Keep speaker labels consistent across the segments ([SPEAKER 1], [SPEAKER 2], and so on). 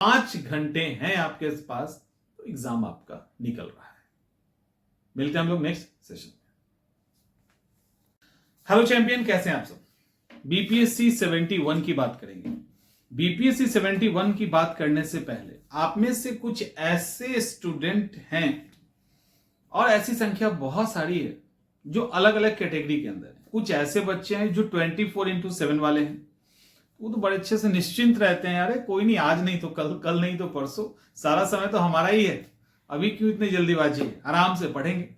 [SPEAKER 1] 5 घंटे हैं आपके पास, तो एग्जाम आपका निकल रहा है। मिलते हैं हम लोग नेक्स्ट सेशन में। हेलो चैंपियन, कैसे हैं आप सब? बीपीएससी 71 की बात करेंगे। बीपीएससी 71 की बात करने से पहले आप में से कुछ ऐसे स्टूडेंट हैं, और ऐसी संख्या बहुत सारी है, जो अलग अलग कैटेगरी के अंदर है। कुछ ऐसे बच्चे हैं जो 24/7 वाले हैं, वो तो बड़े अच्छे से निश्चिंत रहते हैं, अरे कोई नहीं, आज नहीं तो कल, कल नहीं तो परसों, सारा समय तो हमारा ही है, अभी क्यों इतनी जल्दीबाजी है, आराम से पढ़ेंगे।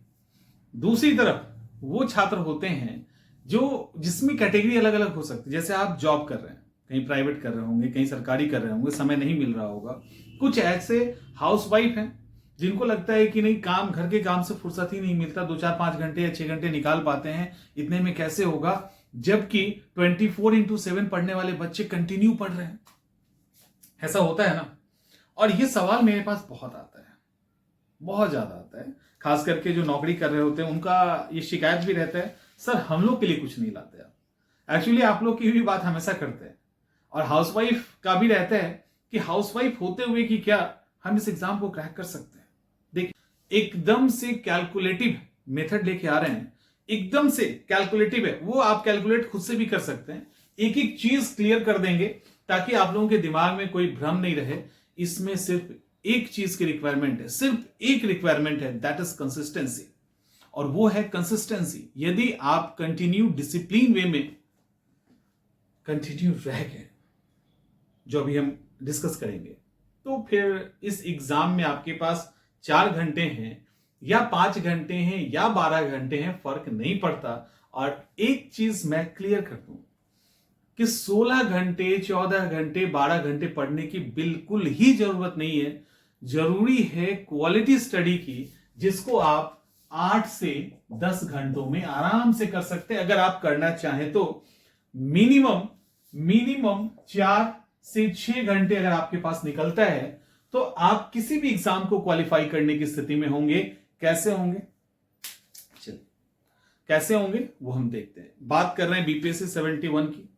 [SPEAKER 1] दूसरी तरफ वो छात्र होते हैं जो जिसमें कैटेगरी अलग अलग हो सकती है। जैसे आप जॉब कर रहे हैं, कहीं प्राइवेट कर रहे होंगे, कहीं सरकारी कर रहे होंगे, समय नहीं मिल रहा होगा। कुछ ऐसे हाउसवाइफ हैं जिनको लगता है कि नहीं, काम, घर के काम से फुर्सत ही नहीं मिलता, 2-4-5 घंटे या 6 घंटे निकाल पाते हैं, इतने में कैसे होगा, जबकि 24/7 पढ़ने वाले बच्चे कंटिन्यू पढ़ रहे हैं। ऐसा होता है ना। और ये सवाल मेरे पास बहुत आता है, बहुत ज्यादा आता है, खास करके जो नौकरी कर रहे होते हैं उनका ये शिकायत भी रहता है, सर हम लोग के लिए कुछ नहीं लाते आप। एक्चुअली आप लोग की भी बात हमेशा करते हैं, और हाउसवाइफ का भी रहता है कि हाउसवाइफ होते हुए कि क्या हम इस एग्जाम को क्रैक कर सकते हैं। देखिए, एकदम से कैलकुलेटिव मेथड लेके आ रहे हैं, एकदम से कैलकुलेटिव है, वो आप कैलकुलेट खुद से भी कर सकते हैं, एक एक चीज क्लियर कर देंगे ताकि आप लोगों के दिमाग में कोई भ्रम नहीं रहे। इसमें सिर्फ एक चीज की रिक्वायरमेंट है, सिर्फ एक रिक्वायरमेंट है, दैट इज कंसिस्टेंसी। और वो है कंसिस्टेंसी। यदि आप कंटिन्यू डिसिप्लिन वे में कंटिन्यू रह गए, जो अभी हम डिस्कस करेंगे, तो फिर इस एग्जाम में आपके पास 4 घंटे हैं या 5 घंटे हैं या 12 घंटे हैं, फर्क नहीं पड़ता। और एक चीज मैं क्लियर कर दूं कि 16 घंटे, 14 घंटे, 12 घंटे पढ़ने की बिल्कुल ही जरूरत नहीं है। जरूरी है क्वालिटी स्टडी की, जिसको आप 8 से 10 घंटों में आराम से कर सकते हैं। अगर आप करना चाहें तो मिनिमम 4 से 6 घंटे अगर आपके पास निकलता है, तो आप किसी भी एग्जाम को क्वालिफाई करने की स्थिति में होंगे। कैसे होंगे, चलिए कैसे होंगे वो हम देखते हैं। बात कर रहे हैं बीपीएससी 71 की।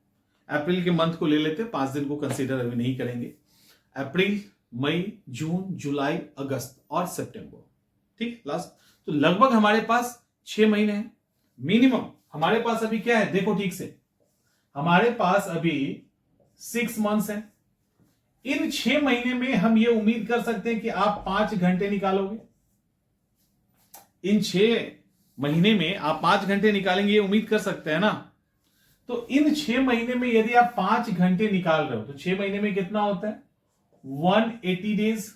[SPEAKER 1] अप्रैल के मंथ को ले लेते हैं, 5 दिन को कंसीडर अभी नहीं करेंगे। अप्रैल, मई, जून, जुलाई, अगस्त और सितंबर, ठीक, लास्ट। तो लगभग हमारे पास 6 महीने हैं मिनिमम। हमारे पास अभी क्या है, देखो ठीक से, हमारे पास अभी 6 मंथ्स हैं। इन 6 महीने में हम ये उम्मीद कर सकते हैं कि आप 5 घंटे निकालोगे। इन 6 महीने में आप 5 घंटे निकालेंगे, ये उम्मीद कर सकते हैं ना। तो इन 6 महीने में यदि आप 5 घंटे निकाल रहे हो, तो 6 महीने में कितना होता है, 180 डेज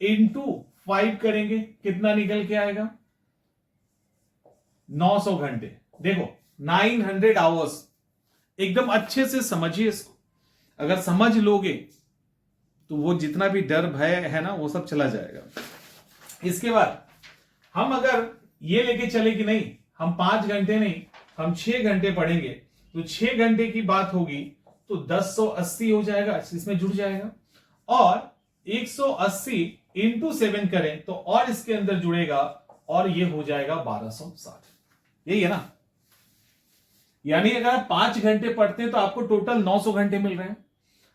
[SPEAKER 1] इंटू 5 करेंगे, कितना निकल के आएगा, 900 घंटे। देखो 900 आवर्स। एकदम अच्छे से समझिए इसको। अगर समझ लोगे तो वो जितना भी डर भय है ना, वो सब चला जाएगा। इसके बाद हम अगर ये लेके चले कि नहीं, हम 5 घंटे नहीं, हम 6 घंटे पढ़ेंगे, तो 6 घंटे की बात होगी तो 1080 हो जाएगा, इसमें जुड़ जाएगा। और 180 इंटू 7 करें तो और इसके अंदर जुड़ेगा, और ये हो जाएगा 1260। यही है ना। यानी अगर आप 5 घंटे पढ़ते हैं तो आपको टोटल 900 घंटे मिल रहे हैं।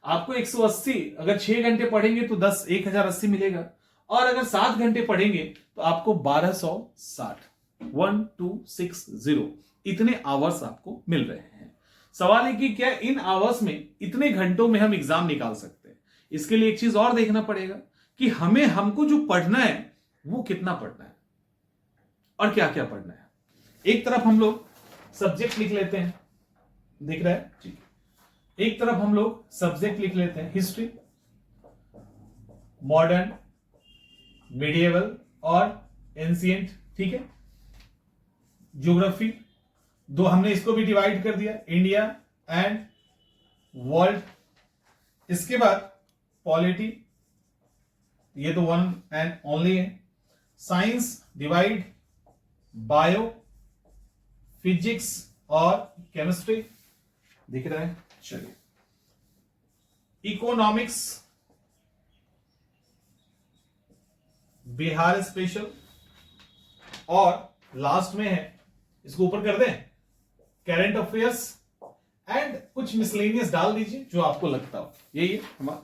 [SPEAKER 1] आपको 180, अगर 6 घंटे पढ़ेंगे तो 1080 मिलेगा, और अगर 7 घंटे पढ़ेंगे तो आपको 1260, 1260 इतने आवर्स आपको मिल रहे हैं। सवाल है कि क्या इन आवर्स में, इतने घंटों में हम एग्जाम निकाल सकते हैं? इसके लिए एक चीज और देखना पड़ेगा कि हमको जो पढ़ना है वो कितना पढ़ना है और क्या क्या पढ़ना है। एक तरफ हम लोग सब्जेक्ट लिख लेते हैं, दिख रहा है जी। एक तरफ हम लोग सब्जेक्ट लिख लेते हैं, हिस्ट्री, मॉडर्न, मिडिएवल और एंशिएंट, ठीक है। ज्योग्राफी, दो हमने इसको भी डिवाइड कर दिया, इंडिया एंड वर्ल्ड। इसके बाद पॉलिटी, ये तो वन एंड ओनली है। साइंस डिवाइड, बायो, फिजिक्स और केमिस्ट्री, दिख रहा है, चलिए। इकोनॉमिक्स, बिहार स्पेशल, और लास्ट में है, इसको ऊपर कर दें, करंट अफेयर्स एंड कुछ मिसलेनियस डाल दीजिए जो आपको लगता हो। यही है हमारा,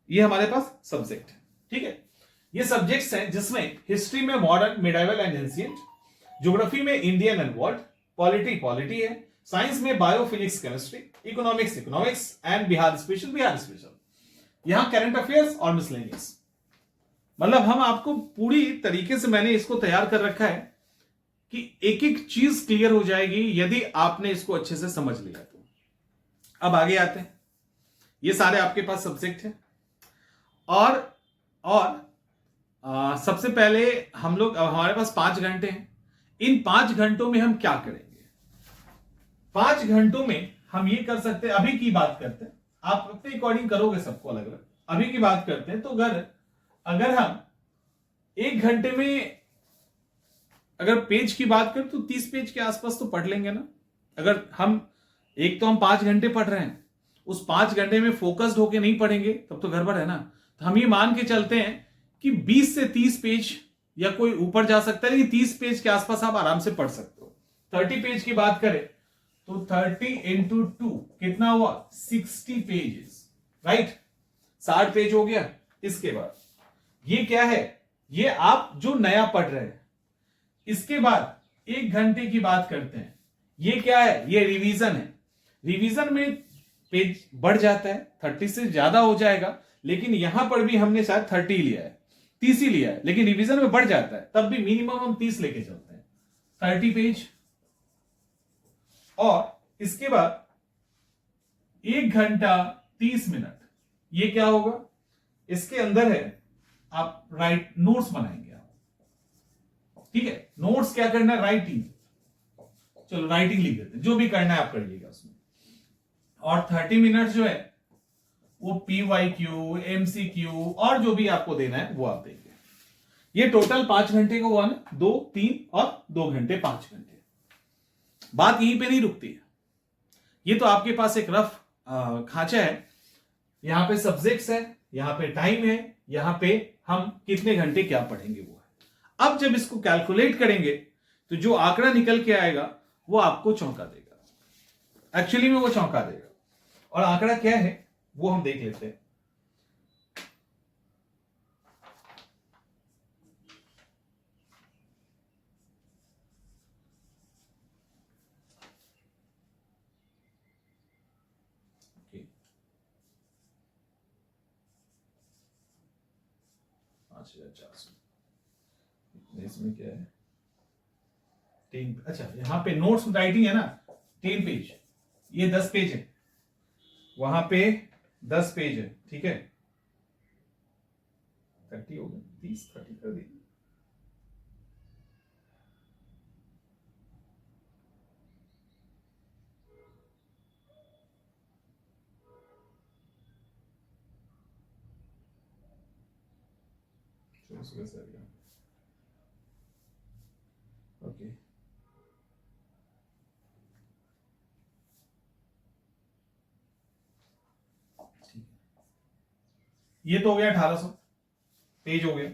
[SPEAKER 1] ये हमारे पास सब्जेक्ट है, ठीक है। ये सब्जेक्ट्स हैं जिसमें हिस्ट्री में modern, medieval and ancient, geography में इंडियन एंड वर्ल्ड, पॉलिटी है, साइंस में biophysics chemistry, economics and Bihar special, यहां करंट अफेयर्स और मिसलेनियस। मतलब हम आपको पूरी तरीके से मैंने इसको तैयार कर रखा है कि एक एक चीज क्लियर हो जाएगी यदि आपने इसको अच्छे से समझ लिया तो। अब आगे आते हैं, ये सारे आपके पास सब्जेक्ट हैं और सबसे पहले हम लोग, अब हमारे पास 5 घंटे हैं। इन 5 घंटों में हम क्या करेंगे? 5 घंटों में हम ये कर सकते हैं, अभी की बात करते हैं, आप अपने अकॉर्डिंग करोगे सबको अलग अलग। अभी की बात करते हैं तो अगर हम 1 घंटे में अगर पेज की बात करें तो 30 पेज के आसपास तो पढ़ लेंगे ना। अगर हम एक तो हम 5 घंटे पढ़ रहे हैं, उस 5 घंटे में फोकस्ड होके नहीं पढ़ेंगे तब तो गड़बड़ है ना। तो हम ये मान के चलते हैं कि 20 से 30 पेज या कोई ऊपर जा सकता है, लेकिन 30 पेज के आसपास आप आराम से पढ़ सकते हो। 30 पेज की बात करें तो 30 इंटू 2 कितना हुआ? 60 पेजेस, राइट। 60 पेज हो गया। इसके बाद ये क्या है? ये आप जो नया पढ़ रहे हैं। इसके बाद 1 घंटे की बात करते हैं, ये क्या है? ये रिवीजन है। रिवीजन में पेज बढ़ जाता है, 30 से ज्यादा हो जाएगा, लेकिन यहां पर भी हमने शायद 30 लिया है, 30 ही लिया है, लेकिन रिवीजन में बढ़ जाता है, तब भी मिनिमम हम 30 लेके चलते हैं। 30 पेज। और इसके बाद 1 घंटा 30 मिनट, ये क्या होगा? इसके अंदर है आप नोट्स बनाएंगे आप, ठीक है। नोट्स क्या करना है? राइटिंग। चलो राइटिंग लिख देते हैं, जो भी करना है आप करिएगा उसमें। और 30 मिनट जो है वो PYQ, MCQ और जो भी आपको देना है वो आप देंगे। ये टोटल 5 घंटे का हुआ ना, 2, 3 और 2 घंटे 5 घंटे। बात यहीं पे नहीं रुकती है। ये तो आपके पास एक रफ खांचा है। यहां पे सब्जेक्ट्स है, यहां पे टाइम है, यहां पे हम कितने घंटे क्या पढ़ेंगे वो है। अब जब इसको कैलकुलेट करेंगे तो जो आंकड़ा निकल के आएगा वो आपको चौंका देगा। एक्चुअली में वो चौंका देगा। और आंकड़ा क्या है वो हम देख लेते हैं। okay. 5400 इसमें क्या है? 3। अच्छा, यहां पे नोट्स राइटिंग है ना, 3 पेज, ये 10 पेज है, वहां पे 10 पेज है, ठीक है। 30 हो गए, 30 30 कर दी। ओके, ये तो हो गया 1800 पेज हो गया।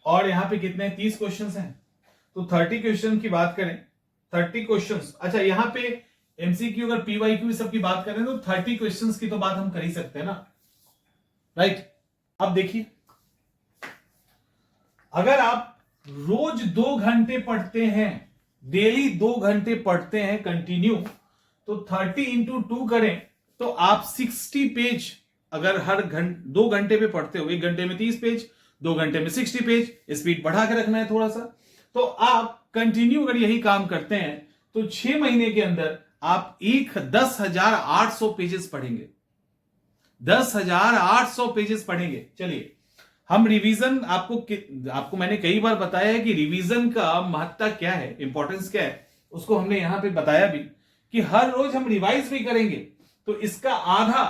[SPEAKER 1] और यहां पे कितने 30 क्वेश्चंस हैं, तो 30 क्वेश्चन की बात करें, 30 क्वेश्चंस। अच्छा, यहां पे एमसीक्यू अगर PYQ सब की बात करें तो 30 क्वेश्चंस की तो बात हम कर ही सकते हैं ना, राइट। अब देखिए, अगर आप रोज 2 घंटे पढ़ते हैं, डेली 2 घंटे पढ़ते हैं कंटिन्यू, तो 30 इंटू 2 करें तो आप 60 पेज, अगर हर 2 घंटे पे पढ़ते हो, 1 घंटे में 30 पेज, 2 घंटे में 60 पेज, स्पीड बढ़ा के रखना है थोड़ा सा, तो आप कंटिन्यू अगर यही काम करते हैं तो 6 महीने के अंदर आप 10,800 पेजेस पढ़ेंगे। 10,800 पेजेस पढ़ेंगे। चलिए, हम रिवीजन आपको मैंने कई बार बताया है कि रिवीजन का महत्ता क्या है, इंपॉर्टेंस क्या है, उसको हमने यहां पे बताया भी कि हर रोज हम रिवाइज भी करेंगे तो इसका आधा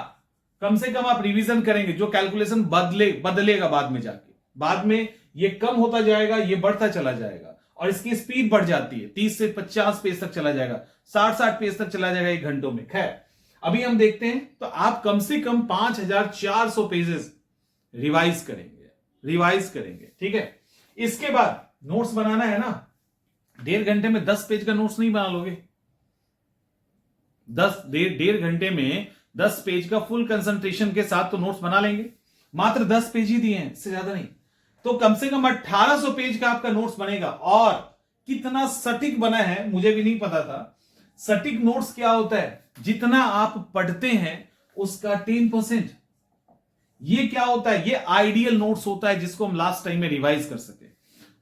[SPEAKER 1] कम से कम आप रिवीजन करेंगे, जो कैलकुलेशन बदलेगा बाद में जाके, बाद में ये कम होता जाएगा, ये बढ़ता चला जाएगा और इसकी स्पीड बढ़ जाती है, 30 से 50 पेज तक चला जाएगा, 60 पेज तक चला जाएगा 1 घंटों में। खैर, अभी हम देखते हैं, तो आप कम से कम 5,400 पेजेस रिवाइज करेंगे, ठीक है। इसके बाद नोट्स बनाना है ना, 1.5 घंटे में 10 पेज का नोट्स नहीं बना लोगे। 1.5 घंटे में 10 पेज का फुल कंसंट्रेशन के साथ तो नोट्स बना लेंगे, मात्र 10 पेज ही दिए हैं, इससे ज्यादा नहीं। तो कम से कम 1800 पेज का आपका नोट्स बनेगा। और कितना सटीक बना है मुझे भी नहीं पता था। सटीक नोट्स क्या होता है? जितना आप पढ़ते हैं उसका 10%। ये क्या होता है? ये आइडियल नोट्स होता है जिसको हम लास्ट टाइम में रिवाइज कर सके।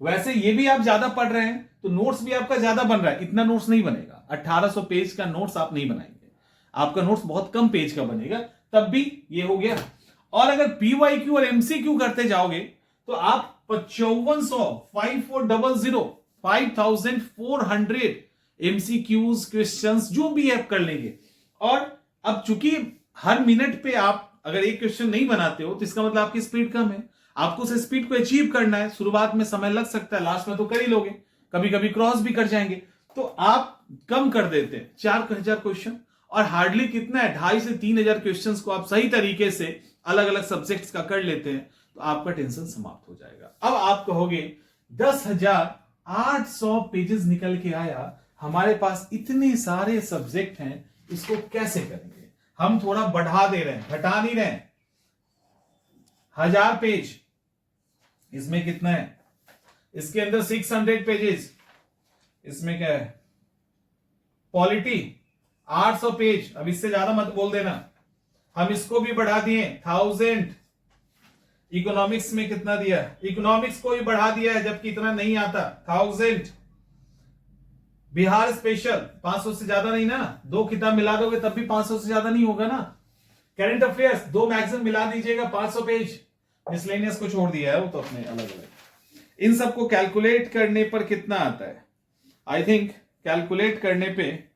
[SPEAKER 1] वैसे ये भी आप ज्यादा पढ़ रहे हैं तो नोट्स भी आपका ज्यादा बन रहा है, इतना नोट्स नहीं बनेगा। 1800 पेज का नोट्स आप नहीं बनाएंगे, आपका नोट्स बहुत कम पेज का बनेगा, तब भी ये हो गया। और अगर पीवाईक्यू और एमसीक्यू करते जाओगे तो आप 5400 एमसीक्यूज क्वेश्चंस जो भी आप कर लेंगे। और अब चूंकि हर मिनट पे आप अगर एक क्वेश्चन नहीं बनाते हो तो इसका मतलब आपकी स्पीड कम है। आपको उस स्पीड को अचीव करना है, शुरुआत में समय लग सकता है, लास्ट में तो कर ही लोगे, कभी कभी क्रॉस भी कर जाएंगे। तो आप कम कर देते हैं 4000 क्वेश्चन, और हार्डली कितना है 2500 से 3000 क्वेश्चंस को आप सही तरीके से अलग अलग सब्जेक्ट्स का कर लेते हैं तो आपका टेंशन समाप्त हो जाएगा। अब आप कहोगे 10,800 पेजेस निकल के आया, हमारे पास इतने सारे सब्जेक्ट हैं, इसको कैसे करेंगे? हम थोड़ा बढ़ा दे रहे हैं, घटा नहीं रहे हैं। 1000 पेज, इसमें कितना है? इसके अंदर 600 पेजेस, इसमें क्या है? Polity 800 page. अब इससे ज्यादा मत बोल देना, हम इसको भी बढ़ा दिए 1000। इकोनॉमिक्स में कितना दिया? इकोनॉमिक्स को भी बढ़ा दिया है जबकि इतना नहीं आता, 1000। बिहार स्पेशल 500 से ज्यादा नहीं ना, 2 किताब मिला दोगे तब भी 500 से ज्यादा नहीं होगा ना। करंट अफेयर्स 2 मैगजीन मिला दीजिएगा, 500 पेज। मिसलेनियस को छोड़ दिया है, वो तो अपने अलग अलग। इन सबको कैलकुलेट करने पर कितना आता है? आई थिंक कैलकुलेट करने पे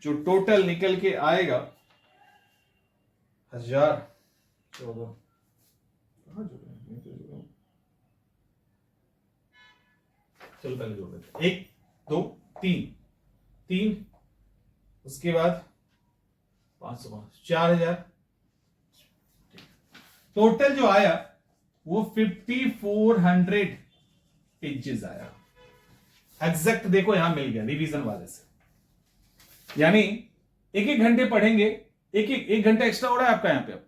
[SPEAKER 1] जो टोटल निकल के आएगा 1014। चलो पहले जोड़ देते, 1 2 3, उसके बाद 505, 4000। टोटल जो आया वो 5400 पेजेस आया। एग्जैक्ट देखो यहां मिल गया रिवीजन वाले से। यानी एक घंटे पढ़ेंगे, एक घंटा एक्स्ट्रा हो रहा है आपका यहां पे। अब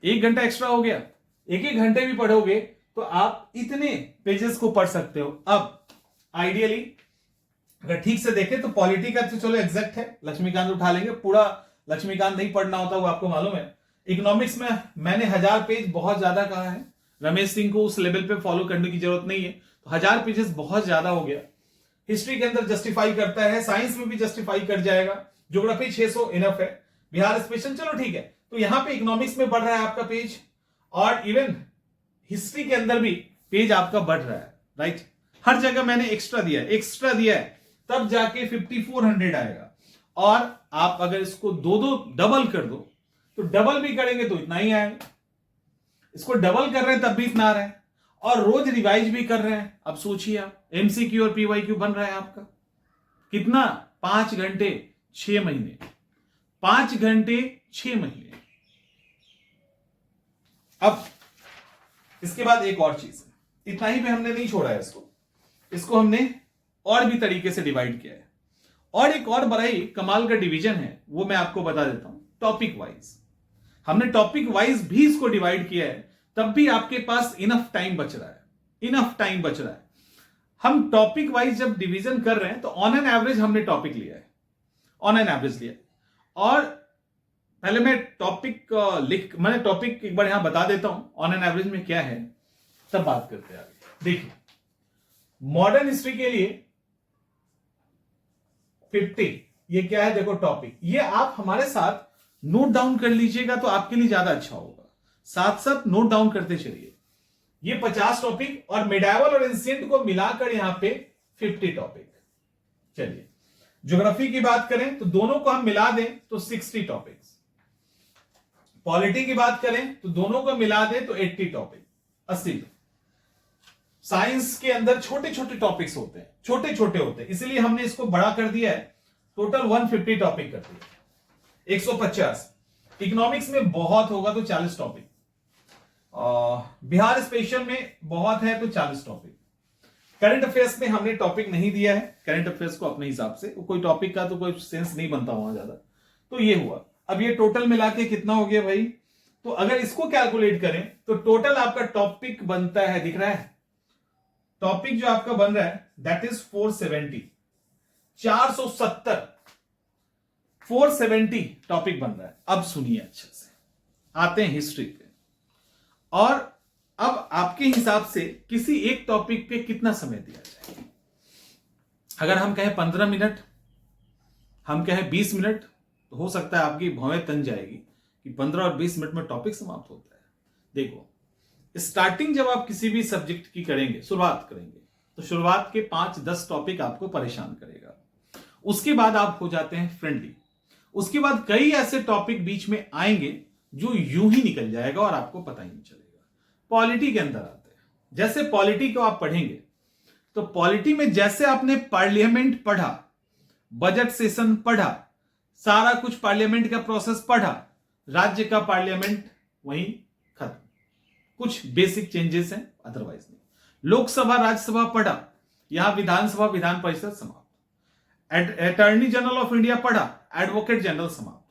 [SPEAKER 1] 1 घंटा एक्स्ट्रा हो गया, एक घंटे भी पढ़ोगे तो आप इतने पेजेस को पढ़ सकते हो। अब आइडियली अगर ठीक से देखें तो पॉलिटी का तो चलो एग्जैक्ट है, लक्ष्मीकांत उठा लेंगे, पूरा लक्ष्मीकांत नहीं पढ़ना होता वो आपको मालूम है। इकोनॉमिक्स में मैंने 1000 पेज बहुत ज्यादा कहा है, रमेश सिंह को उस लेवल पे फॉलो करने की जरूरत नहीं है, तो 1000 पेजेस बहुत ज्यादा हो गया। हिस्ट्री के अंदर जस्टिफाई करता है, साइंस में भी जस्टिफाई कर जाएगा, ज्योग्राफी 600 इनफ है, बिहार स्पेशल चलो ठीक है। तो यहां पे इकोनॉमिक्स में बढ़ रहा है आपका पेज, और इवन हिस्ट्री के अंदर भी पेज आपका बढ़ रहा है, राइट। हर जगह मैंने एक्स्ट्रा दिया है, तब जाके 5400 आएगा। और आप अगर इसको दो डबल कर दो तो डबल भी करेंगे तो इतना ही आएगा, इसको डबल कर रहे हैं तब भी इतना आ रहा है, और रोज रिवाइज भी कर रहे हैं। अब सोचिए आप, एमसीक्यू और पीवाईक्यू बन रहा है आपका कितना? 5 घंटे 6 महीने, 5 घंटे 6 महीने। अब इसके बाद एक और चीज, इतना ही पे हमने नहीं छोड़ा है इसको हमने और भी तरीके से डिवाइड किया है। और एक और बड़ा ही कमाल का डिवीजन है, वो मैं आपको बता देता हूं। टॉपिक वाइज हमने टॉपिक वाइज भी इसको डिवाइड किया है, तब भी आपके पास इनफ टाइम बच रहा है। हम टॉपिक वाइज जब डिवीजन कर रहे हैं तो ऑन एन एवरेज हमने टॉपिक लिया है, और पहले मैं मैंने टॉपिक एक बार यहां बता देता हूं ऑन एन एवरेज में क्या है, तब बात करते हैं आगे। देखिए मॉडर्न हिस्ट्री के लिए 50, ये क्या है देखो टॉपिक, ये आप हमारे साथ नोट डाउन कर लीजिएगा तो आपके लिए ज्यादा अच्छा होगा, साथ साथ नोट डाउन करते चलिए। ये 50 टॉपिक, और मिडाइवल और एंशिएंट को मिलाकर यहां पे 50 टॉपिक। चलिए ज्योग्राफी की बात करें तो दोनों को हम मिला दें तो 60 टॉपिक्स। पॉलिटी की बात करें तो दोनों को मिला दें तो 80 टॉपिक, 80। साइंस के अंदर छोटे छोटे टॉपिक्स होते हैं, छोटे होते हैं, इसलिए हमने इसको बड़ा कर दिया है, टोटल 150 टॉपिक कर दिया, 150। इकोनॉमिक्स में बहुत होगा तो 40 टॉपिक, बिहार स्पेशल में बहुत है तो 40 टॉपिक। करंट अफेयर्स में हमने टॉपिक नहीं दिया है, करंट अफेयर्स को अपने हिसाब से, कोई टॉपिक का तो कोई सेंस नहीं बनता वहां ज्यादा, तो ये हुआ। अब ये टोटल मिला के कितना हो गया भाई? तो अगर इसको कैलकुलेट करें तो टोटल आपका टॉपिक बनता है, दिख रहा है टॉपिक जो आपका बन रहा है दैट इज 470, 470 470 टॉपिक बन रहा है। अब सुनिए अच्छे से, आते हैं हिस्ट्री पे। और अब आपके हिसाब से किसी एक टॉपिक पे कितना समय दिया जाए? अगर हम कहें 15 मिनट, हम कहें 20 मिनट, तो हो सकता है आपकी भौएं तन जाएगी कि 15 और 20 मिनट में टॉपिक समाप्त होता है। देखो, स्टार्टिंग जब आप किसी भी सब्जेक्ट की करेंगे, शुरुआत करेंगे, तो शुरुआत के 5-10 टॉपिक आपको परेशान करेगा। उसके बाद आप हो जाते हैं फ्रेंडली। उसके बाद कई ऐसे टॉपिक बीच में आएंगे जो यूं ही निकल जाएगा और आपको पता ही नहीं चलेगा। पॉलिटी के अंदर आते हैं। जैसे पॉलिटी को आप पढ़ेंगे तो पॉलिटी में जैसे आपने पार्लियामेंट पढ़ा, बजट सेशन पढ़ा, सारा कुछ पार्लियामेंट का प्रोसेस पढ़ा, राज्य का पार्लियामेंट वहीं खत्म, कुछ बेसिक चेंजेस हैं, अदरवाइज नहीं। लोकसभा राज्यसभा पढ़ा, यहां विधानसभा विधान परिषद समाप्त। अटॉर्नी जनरल ऑफ इंडिया पढ़ा, एडवोकेट जनरल समाप्त।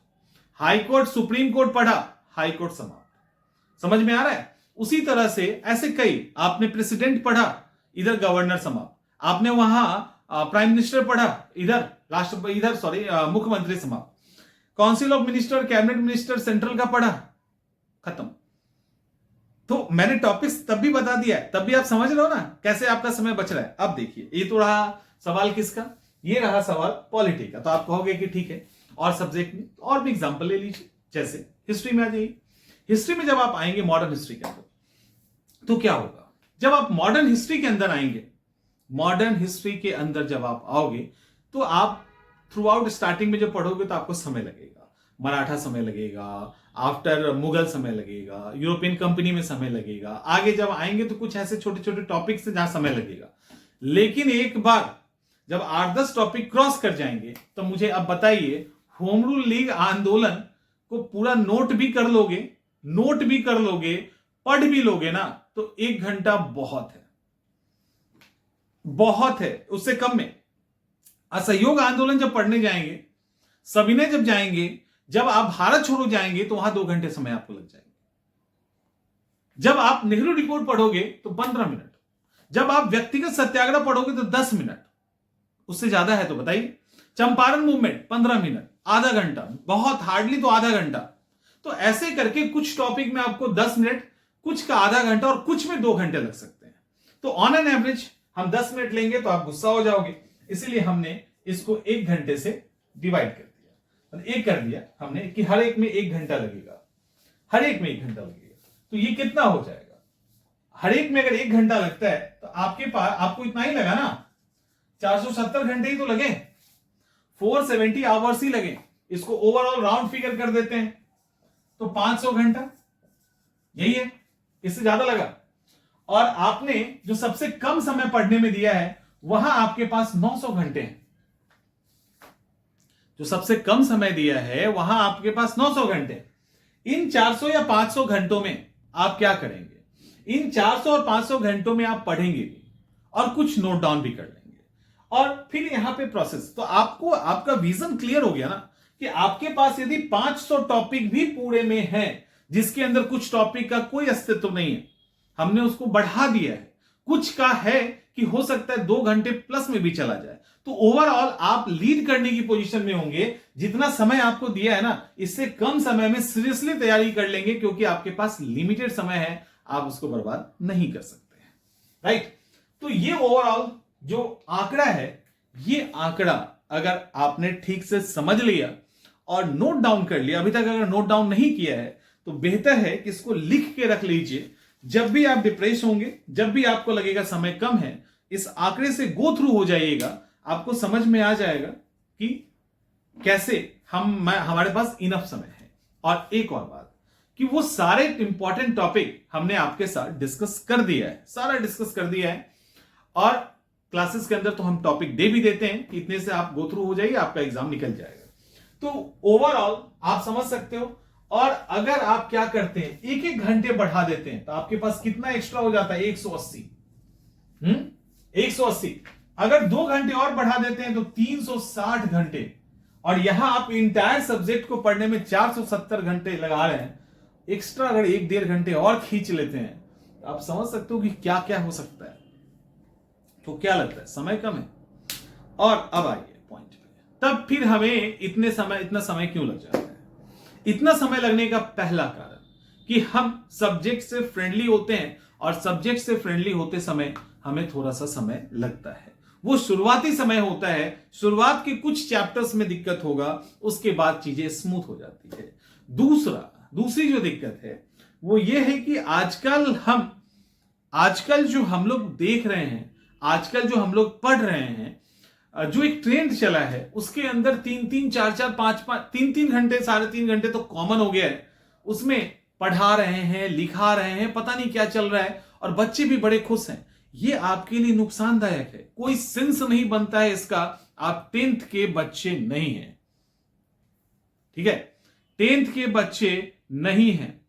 [SPEAKER 1] हाई कोर्ट सुप्रीम कोर्ट पढ़ा, हाई कोर्ट समाप्त। समझ में आ रहा है? उसी तरह से ऐसे कई, आपने प्रेसिडेंट पढ़ा, इधर गवर्नर समाप्त। आपने वहां प्राइम मिनिस्टर पढ़ा, इधर राष्ट्रपति, इधर मुख्यमंत्री समाप्त। Council of minister, cabinet minister central का पढ़ा, खत्म। तो मैंने टॉपिक्स तब भी बता दिया है, तब भी आप समझ रहे हो ना कैसे आपका समय बच रहा है। अब देखिए, ये तो रहा सवाल किसका, ये रहा सवाल पॉलिटी का। तो आप कहोगे कि ठीक है, और सब्जेक्ट में और भी एग्जांपल ले लीजिए, जैसे हिस्ट्री में आ जाइए। हिस्ट्री में जब आप आएंगे मॉडर्न हिस्ट्री के अंदर, तो क्या होगा? जब आप मॉडर्न हिस्ट्री के अंदर आएंगे, मॉडर्न हिस्ट्री के अंदर जब आप आओगे तो आप थ्रू आउट स्टार्टिंग में जब पढ़ोगे तो आपको समय लगेगा। मराठा समय लगेगा, आफ्टर मुगल समय लगेगा, यूरोपियन कंपनी में समय लगेगा। आगे जब आएंगे तो कुछ ऐसे छोटे छोटे टॉपिक्स जहां समय लगेगा। लेकिन एक बार जब 8-10 टॉपिक क्रॉस कर जाएंगे तो मुझे अब बताइए, होम रूल लीग आंदोलन को पूरा नोट भी कर लोगे, पढ़ भी लोगे ना, तो 1 घंटा बहुत है, उससे कम में। असहयोग आंदोलन जब पढ़ने जाएंगे, सविनय जब जाएंगे, जब आप भारत छोड़ो जाएंगे तो वहां 2 घंटे समय आपको लग जाएंगे। जब आप नेहरू रिपोर्ट पढ़ोगे तो 15 मिनट, जब आप व्यक्तिगत सत्याग्रह पढ़ोगे तो 10 मिनट, उससे ज्यादा है तो बताइए। चंपारण मूवमेंट 15 मिनट, आधा घंटा, बहुत हार्डली तो आधा घंटा। तो ऐसे करके कुछ टॉपिक में आपको 10 मिनट, कुछ का आधा घंटा और कुछ में 2 घंटे लग सकते हैं। तो ऑन एन एवरेज हम 10 मिनट लेंगे तो आप गुस्सा हो जाओगे, इसलिए हमने इसको 1 घंटे से डिवाइड कर दिया, एक कर दिया हमने कि हर एक में 1 घंटा लगेगा, हर एक में 1 घंटा लगेगा। तो ये कितना हो जाएगा? हर एक में अगर 1 घंटा लगता है तो आपके पास, आपको इतना ही लगा ना, 470 घंटे ही तो लगे, 470 आवर्स ही लगे। इसको ओवरऑल राउंड फिगर कर देते हैं तो 500 घंटा, यही है, इससे ज्यादा लगा। और आपने जो सबसे कम समय पढ़ने में दिया है वहां आपके पास 900 घंटे हैं। जो सबसे कम समय दिया है वहां आपके पास 900 घंटे। इन 400 या 500 घंटों में आप क्या करेंगे? इन 400 और 500 घंटों में आप पढ़ेंगे भी और कुछ नोट डाउन भी कर लेंगे, और फिर यहां पे प्रोसेस। तो आपको, आपका विजन क्लियर हो गया ना कि आपके पास यदि 500 टॉपिक भी पूरे में है, जिसके अंदर कुछ टॉपिक का कोई अस्तित्व नहीं है, हमने उसको बढ़ा दिया है, कुछ का है कि हो सकता है 2 घंटे प्लस में भी चला जाए, तो ओवरऑल आप लीड करने की पोजीशन में होंगे। जितना समय आपको दिया है ना, इससे कम समय में सीरियसली तैयारी कर लेंगे, क्योंकि आपके पास लिमिटेड समय है, आप उसको बर्बाद नहीं कर सकते हैं, राइट। तो ये ओवरऑल जो आंकड़ा है, ये आंकड़ा अगर आपने ठीक से समझ लिया और नोट डाउन कर लिया, अभी तक अगर नोट डाउन नहीं किया है तो बेहतर है कि इसको लिख के रख लीजिए। जब भी आप डिप्रेस होंगे, जब भी आपको लगेगा समय कम है, इस आंकड़े से गो थ्रू हो जाइएगा, आपको समझ में आ जाएगा कि कैसे हमारे पास इनफ समय है। और एक और बात कि वो सारे इंपॉर्टेंट टॉपिक हमने आपके साथ डिस्कस कर दिया है, सारा डिस्कस कर दिया है। और क्लासेस के अंदर तो हम टॉपिक दे भी देते हैं कि इतने से आप गो थ्रू हो जाइए, आपका एग्जाम निकल जाएगा। तो ओवरऑल आप समझ सकते हो। और अगर आप क्या करते हैं, 1-1 घंटे बढ़ा देते हैं, तो आपके पास कितना एक्स्ट्रा हो जाता है? 180। 180। अगर 2 घंटे और बढ़ा देते हैं तो 360 घंटे। और यहां आप इंटायर सब्जेक्ट को पढ़ने में 470 घंटे लगा रहे हैं, एक्स्ट्रा अगर 1-1.5 घंटे और खींच लेते हैं तो आप समझ सकते हो कि क्या क्या हो सकता है। तो क्या लगता है, समय कम है। और अब आइए पॉइंट पे, तब फिर हमें इतना समय क्यों लग जाता है? इतना समय लगने का पहला कारण कि हम सब्जेक्ट से फ्रेंडली होते हैं, और सब्जेक्ट से फ्रेंडली होते समय हमें थोड़ा सा समय लगता है। वो शुरुआती समय होता है, शुरुआत के कुछ चैप्टर्स में दिक्कत होगा, उसके बाद चीजें स्मूथ हो जाती है। दूसरी जो दिक्कत है वो ये है कि आजकल जो हम लोग देख रहे हैं, आजकल जो हम लोग पढ़ रहे हैं, जो एक ट्रेंड चला है उसके अंदर 3-3, 4-4, 5-5, 3-3 घंटे, 3.5 घंटे तो कॉमन हो गया है। उसमें पढ़ा रहे हैं, लिखा रहे हैं, पता नहीं क्या चल रहा है, और बच्चे भी बड़े खुश हैं। ये आपके लिए नुकसानदायक है, कोई सेंस नहीं बनता है इसका। आप 10th के बच्चे नहीं हैं, ठीक है? 10th के बच्चे नहीं हैं,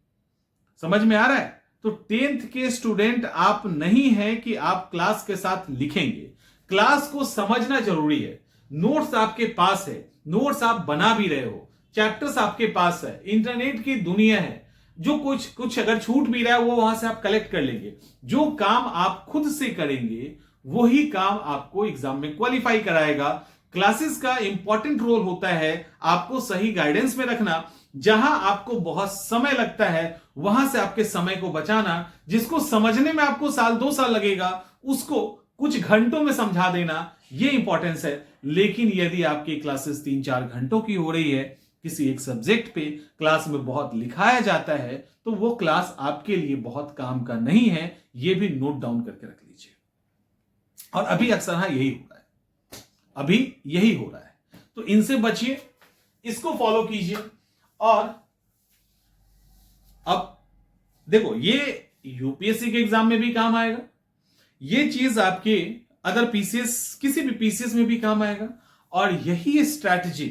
[SPEAKER 1] समझ में आ रहा है? तो 10th के स्टूडेंट आप नहीं हैं कि आप क्लास के साथ लिखेंगे। क्लास को समझना जरूरी है। नोट्स आपके पास है, नोट्स आप बना भी रहे हो, चैप्टर्स आपके पास है, इंटरनेट की दुनिया है, जो कुछ अगर छूट भी रहा है वो वहां से आप कलेक्ट कर लेंगे। जो काम आप खुद से करेंगे वही काम आपको एग्जाम में क्वालिफाई कराएगा। क्लासेस का इंपॉर्टेंट रोल होता है आपको सही गाइडेंस में रखना। जहां आपको बहुत समय लगता है वहां से आपके समय को बचाना। जिसको समझने में आपको 1-2 साल लगेगा उसको कुछ घंटों में समझा देना, यह इंपॉर्टेंस है। लेकिन यदि आपकी क्लासेस 3-4 घंटों की हो रही है, किसी एक सब्जेक्ट पे क्लास में बहुत लिखाया जाता है, तो वो क्लास आपके लिए बहुत काम का नहीं है। यह भी नोट डाउन करके रख लीजिए। और अभी अक्सर यही हो रहा है, अभी यही हो रहा है। तो इनसे बचिए, इसको फॉलो कीजिए। और अब देखो, ये यूपीएससी के एग्जाम में भी काम आएगा, ये चीज आपके अदर पीसीएस, किसी भी पीसीएस में भी काम आएगा, और यही स्ट्रैटेजी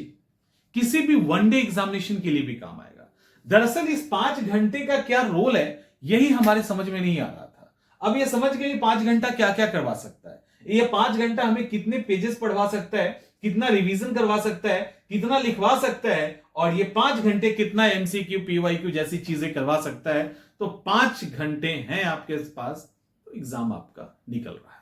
[SPEAKER 1] किसी भी वनडे एग्जामिनेशन के लिए भी काम आएगा। दरअसल इस 5 घंटे का क्या रोल है, यही हमारे समझ में नहीं आ रहा था। अब ये समझ गए 5 घंटा क्या क्या करवा सकता है। ये 5 घंटा हमें कितने पेजेस पढ़वा सकता है, कितना रिवीजन करवा सकता है, कितना लिखवा सकता है, और ये 5 घंटे कितना एमसीक्यू, पीवाईक्यू जैसी चीजें करवा सकता है। तो 5 घंटे हैं आपके पास, तो एग्जाम आपका निकल रहा है।